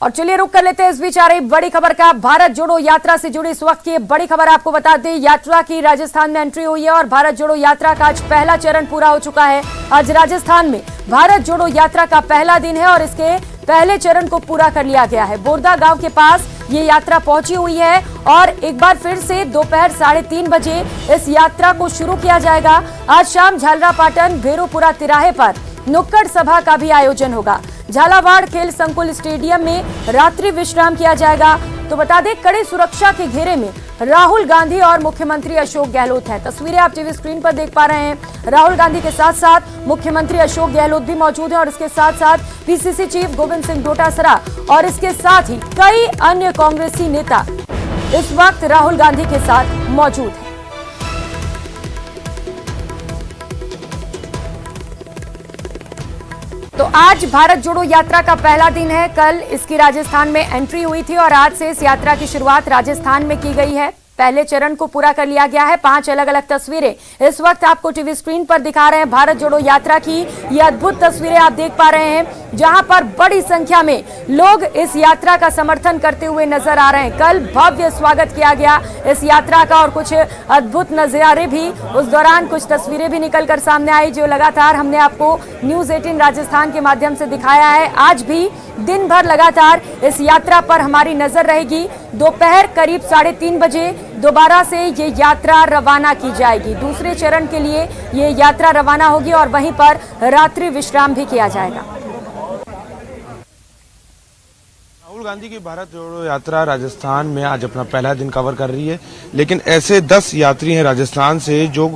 और चलिए रुक कर लेते हैं इस बीच आ रही बड़ी खबर का। भारत जोड़ो यात्रा से जुड़ी इस वक्त की बड़ी खबर आपको बता दें। यात्रा की राजस्थान में एंट्री हुई है और भारत जोड़ो यात्रा का आज पहला चरण पूरा हो चुका है। आज राजस्थान में भारत जोड़ो यात्रा का पहला दिन है और इसके पहले चरण को पूरा कर लिया गया है। बोरदा गांव के पास ये यात्रा पहुंची हुई है और एक बार फिर से दोपहर 3:30 बजे इस यात्रा को शुरू किया जाएगा। आज शाम झालरापाटन भेरूपुरा तिराहे पर नुक्कड़ सभा का भी आयोजन होगा। झालावाड़ खेल संकुल स्टेडियम में रात्रि विश्राम किया जाएगा। तो बता दें, कड़ी सुरक्षा के घेरे में राहुल गांधी और मुख्यमंत्री अशोक गहलोत हैं। तस्वीरें आप टीवी स्क्रीन पर देख पा रहे हैं। राहुल गांधी के साथ साथ मुख्यमंत्री अशोक गहलोत भी मौजूद हैं और इसके साथ साथ पीसीसी चीफ गोविंद सिंह डोटासरा और इसके साथ ही कई अन्य कांग्रेसी नेता इस वक्त राहुल गांधी के साथ मौजूद हैं। तो आज भारत जोड़ो यात्रा का पहला दिन है। कल इसकी राजस्थान में एंट्री हुई थी और आज से इस यात्रा की शुरुआत राजस्थान में की गई है। पहले चरण को पूरा कर लिया गया है। 5 अलग अलग तस्वीरें इस वक्त आपको टीवी स्क्रीन पर दिखा रहे हैं। भारत जोड़ो यात्रा की ये अद्भुत तस्वीरें आप देख पा रहे हैं, जहां पर बड़ी संख्या में लोग इस यात्रा का समर्थन करते हुए नजर आ रहे हैं। कल भव्य स्वागत किया गया इस यात्रा का और कुछ अद्भुत नजारे भी उस दौरान, कुछ तस्वीरें भी निकलकर सामने आई जो लगातार हमने आपको न्यूज 18 राजस्थान के माध्यम से दिखाया है। आज भी दिन भर लगातार इस यात्रा पर हमारी नजर रहेगी। दोपहर करीब 3:30 बजे दोबारा से ये यात्रा रवाना की जाएगी। दूसरे चरण के लिए ये यात्रा रवाना होगी और वहीं पर रात्रि विश्राम भी किया जाएगा। राहुल गांधी की भारत जोड़ो यात्रा राजस्थान में आज अपना पहला दिन कवर कर रही है, लेकिन ऐसे 10 यात्री हैं राजस्थान से जो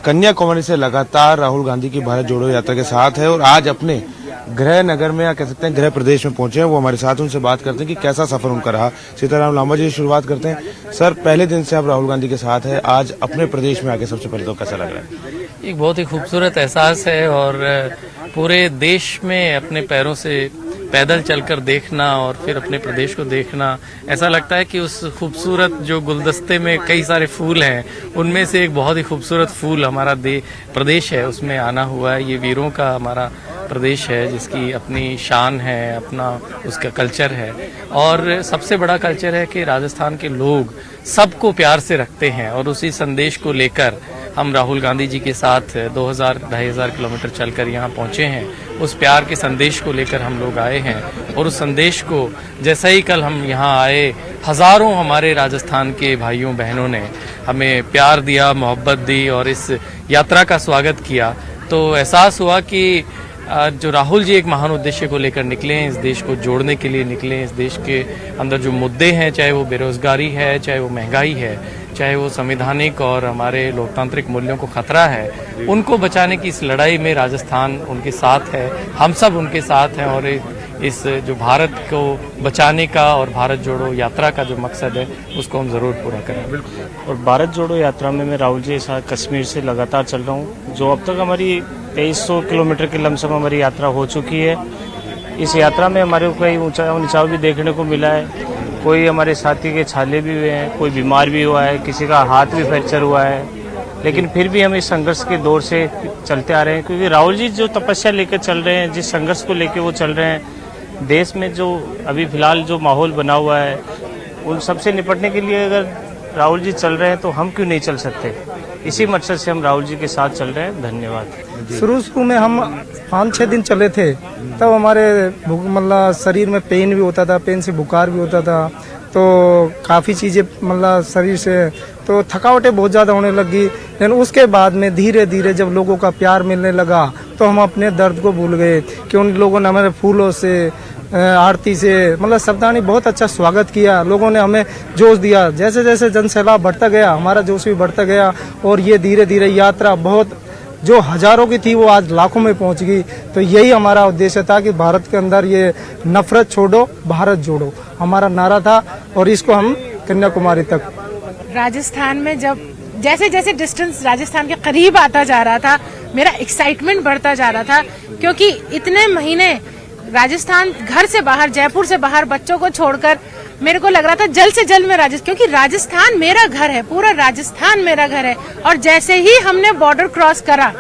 कन्याकुमारी से लगातार राहुल गांधी की भारत जोड़ो यात्रा के साथ है और आज अपने गृह नगर में या कह सकते हैं गृह प्रदेश में पहुंचे हैं। वो हमारे साथ, उनसे बात करते हैं कि कैसा सफर उनका रहा। सीताराम लांबा जी शुरुआत करते हैं। सर, पहले दिन से आप राहुल गांधी के साथ है, आज अपने प्रदेश में आके सबसे पहले तो कैसा लग रहा है? एक बहुत ही खूबसूरत एहसास है और पूरे देश में अपने पैरों से पैदल चलकर देखना और फिर अपने प्रदेश को देखना, ऐसा लगता है कि उस खूबसूरत जो गुलदस्ते में कई सारे फूल हैं उनमें से एक बहुत ही खूबसूरत फूल हमारा प्रदेश है, उसमें आना हुआ है। ये वीरों का हमारा प्रदेश है जिसकी अपनी शान है, अपना उसका कल्चर है और सबसे बड़ा कल्चर है कि राजस्थान के लोग सबको प्यार से रखते हैं और उसी संदेश को लेकर हम राहुल गांधी जी के साथ 2000-2500 किलोमीटर चलकर यहाँ पहुँचे हैं। उस प्यार के संदेश को लेकर हम लोग आए हैं और उस संदेश को जैसे ही कल हम यहाँ आए, हजारों हमारे राजस्थान के भाइयों बहनों ने हमें प्यार दिया, मोहब्बत दी और इस यात्रा का स्वागत किया। तो एहसास हुआ कि जो राहुल जी एक महान उद्देश्य को लेकर निकले हैं, इस देश को जोड़ने के लिए निकले हैं। इस देश के अंदर जो मुद्दे हैं, चाहे वो बेरोजगारी है, चाहे वो महंगाई है, चाहे वो संवैधानिक और हमारे लोकतांत्रिक मूल्यों को खतरा है, उनको बचाने की इस लड़ाई में राजस्थान उनके साथ है, हम सब उनके साथ हैं और इस जो भारत को बचाने का और भारत जोड़ो यात्रा का जो मकसद है उसको हम जरूर पूरा करेंगे। और भारत जोड़ो यात्रा में मैं राहुल जी के साथ कश्मीर से लगातार चल रहा हूँ, जो अब तक हमारी 2300 किलोमीटर की लमसम हमारी यात्रा हो चुकी है। इस यात्रा में हमारे को कई ऊंचाई नीचाव भी देखने को मिला है। कोई हमारे साथी के छाले भी हुए हैं, कोई बीमार भी हुआ है, किसी का हाथ भी फ्रैक्चर हुआ है, लेकिन फिर भी हम इस संघर्ष के दौर से चलते आ रहे हैं क्योंकि राहुल जी जो तपस्या लेकर चल रहे हैं, जिस संघर्ष को लेकर वो चल रहे हैं, देश में जो अभी फिलहाल जो माहौल बना हुआ है उन सबसे निपटने के लिए अगर राहुल जी चल रहे हैं तो हम क्यों नहीं चल सकते। इसी मकसद से हम राहुल जी के साथ चल रहे हैं। धन्यवाद। शुरू में हम 5-6 दिन चले थे, तब हमारे मतलब शरीर में पेन भी होता था, पेन से बुखार भी होता था, तो काफ़ी चीज़ें मतलब शरीर से तो थकावटें बहुत ज़्यादा होने लगी। लेकिन उसके बाद में धीरे धीरे जब लोगों का प्यार मिलने लगा तो हम अपने दर्द को भूल गए कि उन लोगों ने हमारे फूलों से, आरती से, मतलब शब्दानी बहुत अच्छा स्वागत किया। लोगों ने हमें जोश दिया। जैसे जैसे जनसैलाब बढ़ता गया, हमारा जोश भी बढ़ता गया और ये धीरे धीरे यात्रा बहुत जो हजारों की थी वो आज लाखों में पहुंच गई। तो यही हमारा उद्देश्य था कि भारत के अंदर ये नफरत छोड़ो, भारत जोड़ो हमारा नारा था और इसको हम कन्याकुमारी तक। राजस्थान में जब जैसे जैसे डिस्टेंस राजस्थान के करीब आता जा रहा था, मेरा एक्साइटमेंट बढ़ता जा रहा था क्योंकि इतने महीने राजस्थान घर से बाहर, जयपुर से बाहर बच्चों को छोड़कर मेरे को लग रहा था जल्द से जल्द मैं क्योंकि राजस्थान मेरा घर है, पूरा राजस्थान मेरा घर है। और जैसे ही हमने बॉर्डर क्रॉस करा,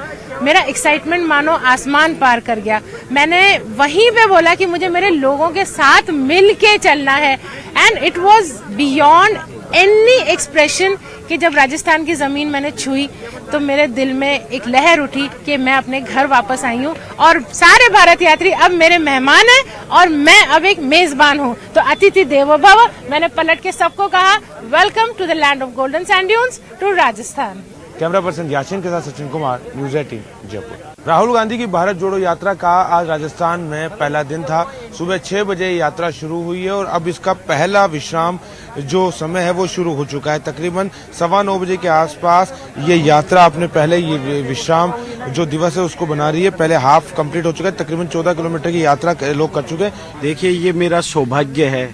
मेरा एक्साइटमेंट मानो आसमान पार कर गया। मैंने वहीं पे बोला कि मुझे मेरे लोगों के साथ मिल के चलना है, and it was beyond any expression कि जब राजस्थान की जमीन मैंने छुई तो मेरे दिल में एक लहर उठी कि मैं अपने घर वापस आई हूँ और सारे भारत यात्री अब मेरे मेहमान हैं और मैं अब एक मेजबान हूँ। तो अतिथि देवो भव, मैंने पलट के सबको कहा welcome to the land of golden sand dunes to Rajasthan. Camera person Yashin के साथ सचिन कुमार, न्यूज़ 18 जयपुर। राहुल गांधी की भारत जोड़ो यात्रा का आज राजस्थान में पहला दिन था। सुबह 6 बजे यात्रा शुरू हुई है और अब इसका पहला विश्राम जो समय है वो शुरू हो चुका है। तकरीबन 9:15 बजे के आसपास ये यात्रा अपने पहले ये विश्राम जो दिवस है उसको बना रही है। पहले हाफ कंप्लीट हो चुका है, तकरीबन 14 किलोमीटर की यात्रा लोग कर चुके हैं। देखिए, ये मेरा सौभाग्य है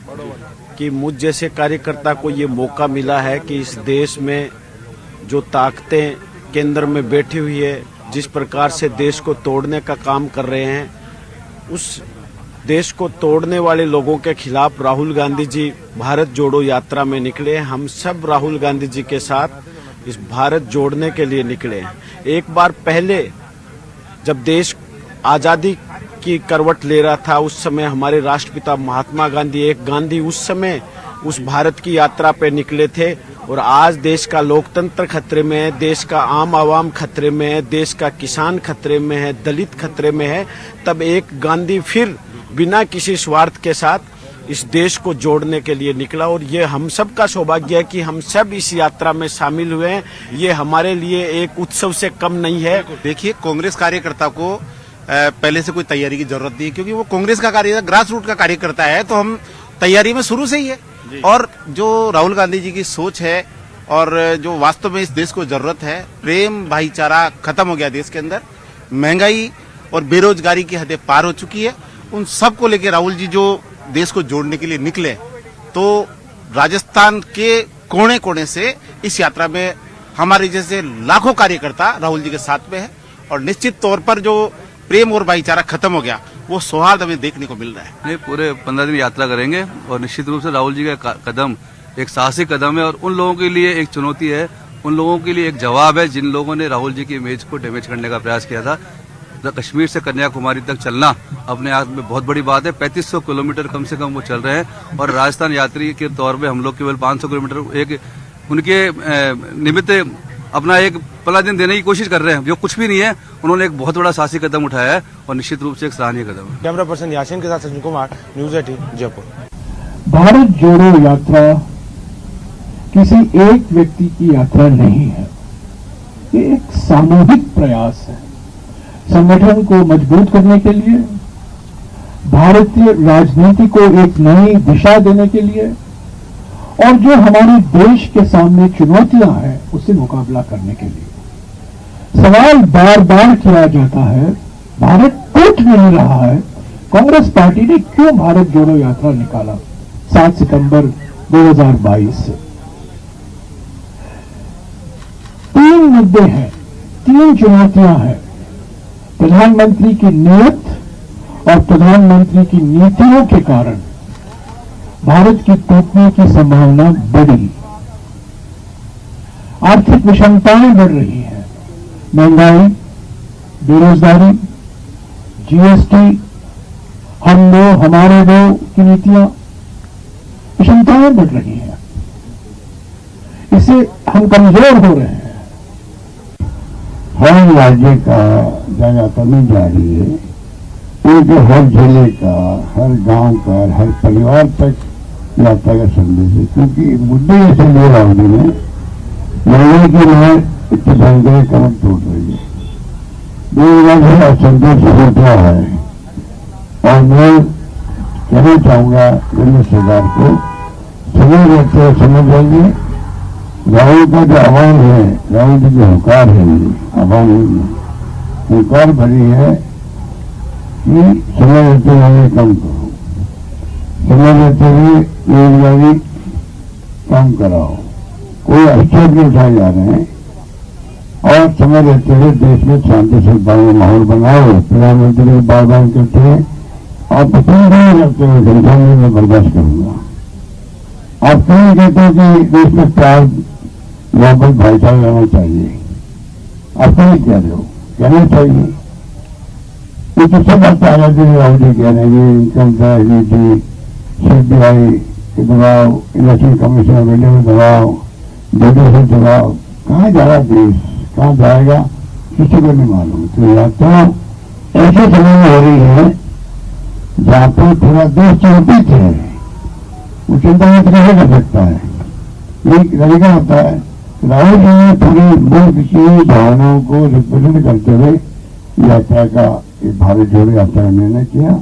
कि मुझ जैसे कार्यकर्ता को ये मौका मिला है कि इस देश में जो ताकतें केंद्र में बैठी हुई है, जिस प्रकार से देश को तोड़ने का काम कर रहे हैं, उस देश को तोड़ने वाले लोगों के खिलाफ राहुल गांधी जी भारत जोड़ो यात्रा में निकले। हम सब राहुल गांधी जी के साथ इस भारत जोड़ने के लिए निकले हैं। एक बार पहले जब देश आजादी की करवट ले रहा था, उस समय हमारे राष्ट्रपिता महात्मा गांधी, एक गांधी, उस समय उस भारत की यात्रा पे निकले थे। और आज देश का लोकतंत्र खतरे में है, देश का आम आवाम खतरे में है, देश का किसान खतरे में है, दलित खतरे में है। तब एक गांधी फिर बिना किसी स्वार्थ के साथ इस देश को जोड़ने के लिए निकला और ये हम सब का सौभाग्य है कि हम सब इस यात्रा में शामिल हुए हैं। ये हमारे लिए एक उत्सव से कम नहीं है। देखिए, कांग्रेस कार्यकर्ता को पहले से कोई तैयारी की जरूरत नहीं है, क्योंकि वो कांग्रेस का ग्रास रूट का कार्यकर्ता है, तो हम तैयारी में शुरू से ही है। और जो राहुल गांधी जी की सोच है और जो वास्तव में इस देश को जरूरत है, प्रेम भाईचारा खत्म हो गया देश के अंदर, महंगाई और बेरोजगारी की हदें पार हो चुकी है, उन सब को लेकर राहुल जी जो देश को जोड़ने के लिए निकले, तो राजस्थान के कोने कोने से इस यात्रा में हमारे जैसे लाखों कार्यकर्ता राहुल जी के साथ में है। और निश्चित तौर पर जो प्रेम और भाईचारा खत्म हो गया, वो सौहार्द हमें देखने को मिल रहा है। नहीं, पूरे 15 दिन यात्रा करेंगे और निश्चित रूप से राहुल जी का कदम एक साहसिक कदम है और उन लोगों के लिए एक चुनौती है, उन लोगों के लिए एक जवाब है जिन लोगों ने राहुल जी की इमेज को डैमेज करने का प्रयास किया था। कश्मीर से कन्याकुमारी तक चलना अपने आप में बहुत बड़ी बात है। 3500 किलोमीटर कम से कम वो चल रहे हैं और राजस्थान यात्री के तौर पे हम लोग केवल 500 किलोमीटर एक उनके निमित्त अपना एक पहला दिन देने की कोशिश कर रहे हैं, जो कुछ भी नहीं है। उन्होंने एक बहुत बड़ा साहसिक कदम उठाया है और निश्चित रूप से एक सराहनीय कदम है। कैमरा पर्सन याशीन के साथ सचिन कुमार, न्यूज़ 18 जयपुर। भारत जोड़ो यात्रा किसी एक व्यक्ति की यात्रा नहीं है, ये एक सामूहिक प्रयास है संगठन को मजबूत करने के लिए, भारतीय राजनीति को एक नई दिशा देने के लिए और जो हमारे देश के सामने चुनौतियां हैं उससे मुकाबला करने के लिए। सवाल बार बार किया जाता है, भारत टूट नहीं रहा है, कांग्रेस पार्टी ने क्यों भारत जोड़ो यात्रा निकाला 7 सितंबर 2022 से? 3 मुद्दे हैं, 3 चुनौतियां हैं। प्रधानमंत्री की नीयत और प्रधानमंत्री की नीतियों के कारण भारत की टूटने की संभावना बढ़ी। आर्थिक विषमताएं बढ़ रही हैं, महंगाई, बेरोजगारी, जीएसटी, हम दो हमारे दो की नीतियां, विषमताएं बढ़ रही हैं, इससे हम कमजोर हो रहे हैं। हर राज्य का जन यात्रा में जा रही है, उनके हर जिले का, हर गांव का, हर परिवार तक यात्रा का संदेश है। क्योंकि मुद्दे ऐसे ले रहा हूं मैं, महंगाई की लहर इतनी भयंकर कदम टूट रही है, बेरोजगार से असंतोष होता है। और मैं कहना चाहूंगा केंद्र सरकार को, समय रहते हुए समझ जाएंगे राहुल का जो आह्वान है, राहुल जी जो हुंकार है, आह्वान हुंकार भरी है कि समय रहते हुए कम करो, समय रहते हुए बेरोजगारी कम कराओ, कोई स्टेप नहीं उठाए जा रहे हैं और समय रहते हुए देश में शांति सद्भाव का माहौल बनाओ। प्रधानमंत्री बार बार कहते हैं आप पसंद नहीं करते हो, जनता में बर्दाश्त करूंगा। आप कहीं कहते हो कि देश में प्यार मोहब्बत भाईचारा रहना चाहिए, आप नहीं कह रहे हो। कहना चाहिए। ये तो सब आता है कि राहुल जी कह रहे हैं इनकम टैक्स नीति, सीबीआई के दबाव, इलेक्शन कमीशन ऑफ इंडिया में दबाव, जजों से दबाव, कहाँ जा रहा देश, कहाँ जाएगा किसी को नहीं मालूम। तो या तो ऐसे समय में हो रही है जहाँ पर पूरा देश चिंतित है, वो चिंता मुक्त कैसे कर सकता है? ये तरीका होता है। राहुल जी ने पूरी मुल्क की भावनाओं को रिप्रेजेंट करते हुए यात्रा का भारत जोड़ो यात्रा का निर्णय किया।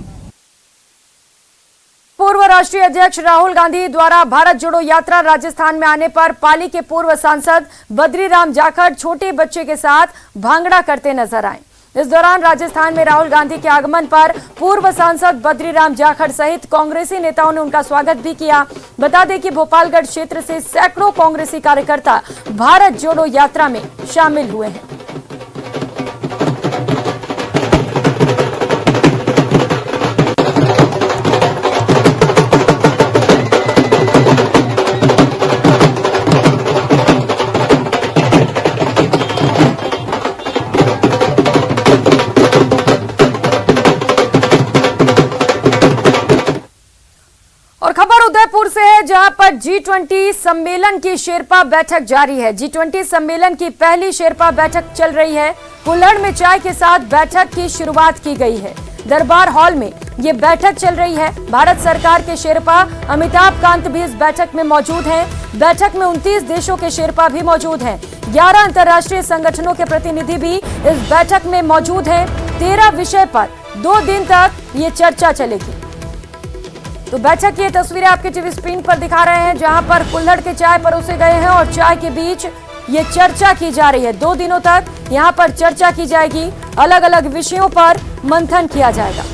पूर्व राष्ट्रीय अध्यक्ष राहुल गांधी द्वारा भारत जोड़ो यात्रा राजस्थान में आने पर पाली के पूर्व सांसद बद्रीराम जाखड़ छोटे बच्चे के साथ भांगड़ा करते नजर आए। इस दौरान राजस्थान में राहुल गांधी के आगमन पर पूर्व सांसद बद्रीराम जाखड़ सहित कांग्रेसी नेताओं ने उनका स्वागत भी किया। बता दें कि भोपालगढ़ क्षेत्र से सैकड़ों कांग्रेसी कार्यकर्ता भारत जोड़ो यात्रा में शामिल हुए हैं। और खबर उदयपुर से है, जहां पर G20 सम्मेलन की शेरपा बैठक जारी है। G20 सम्मेलन की पहली शेरपा बैठक चल रही है। कुल्हड़ में चाय के साथ बैठक की शुरुआत की गई है। दरबार हॉल में ये बैठक चल रही है। भारत सरकार के शेरपा अमिताभ कांत भी इस बैठक में मौजूद हैं। बैठक में 29 देशों के शेरपा भी मौजूद हैं। 11 अंतर्राष्ट्रीय संगठनों के प्रतिनिधि भी इस बैठक में मौजूद हैं। 13 विषय पर 2 दिन तक ये चर्चा चलेगी। तो बैठक की तस्वीरें आपके टीवी स्क्रीन पर दिखा रहे हैं, जहां पर कुल्हड़ के चाय परोसे गए हैं और चाय के बीच ये चर्चा की जा रही है। 2 दिनों तक यहां पर चर्चा की जाएगी, अलग अलग विषयों पर मंथन किया जाएगा।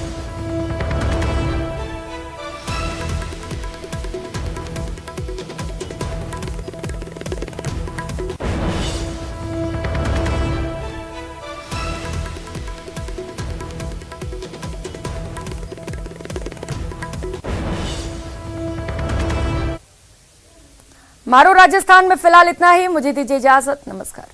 मारो राजस्थान में फिलहाल इतना ही। मुझे दीजिए इजाजत। नमस्कार।